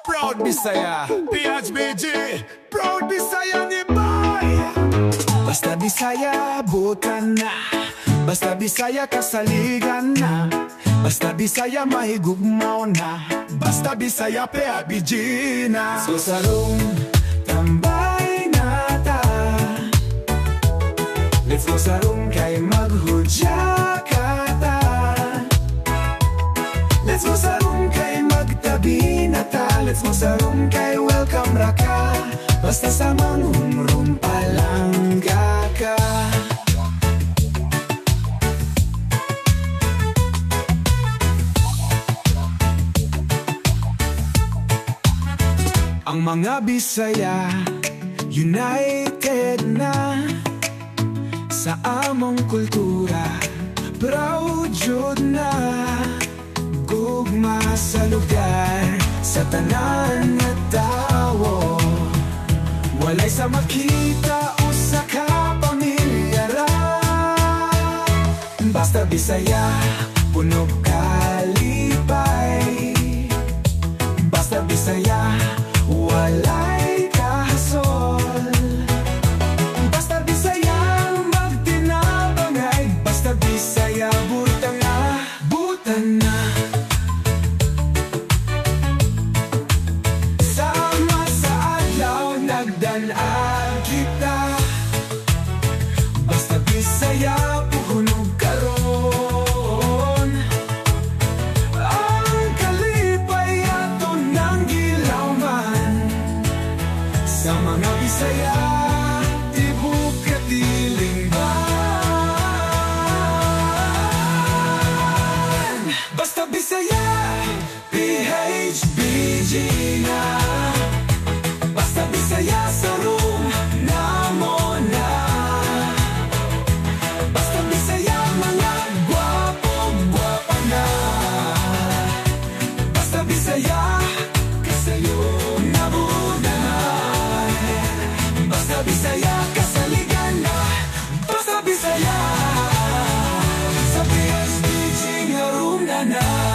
Proud Bisaya, PHBG, Proud Bisaya ni Bay. Basta Bisaya, butan na. Basta Bisaya, kasaligan na. Basta Bisaya, mahigugmaw na. Basta Bisaya, PHBG na. So sarong tambay na ta. Let's go sarong kay maghudya ka ta. Let's go sarong kay magtabi na ta. Let's go sarong kay welcome raka. Basta sa manumrum palangga ka. Ang mga Bisaya united na sa among kultura. Proud jud na gugma sa lugar, sa tanan nga tawo. Walay sa makita o sa kapamilyara. Basta Bisaya, punog kalipay. Basta Bisaya, walay kahasol. Basta Bisaya, magtinabangay. Basta Bisaya, butang na, butan na. Sama sa adlaw, nagdanaan kita. Basta Bisaya, puhunog karon. Ang kalipay ato ng gilawman. Sa mga Bisaya, tibok katiling ban. Basta Bisaya, PHBG na. Basta Bisaya, sarong namo na. Basta Bisaya, mga gwapo-gwapa na. Basta Bisaya, kasayo nabunan. Basta Bisaya, kasaligan na. Basta Bisaya, sa PHBG nga room na na.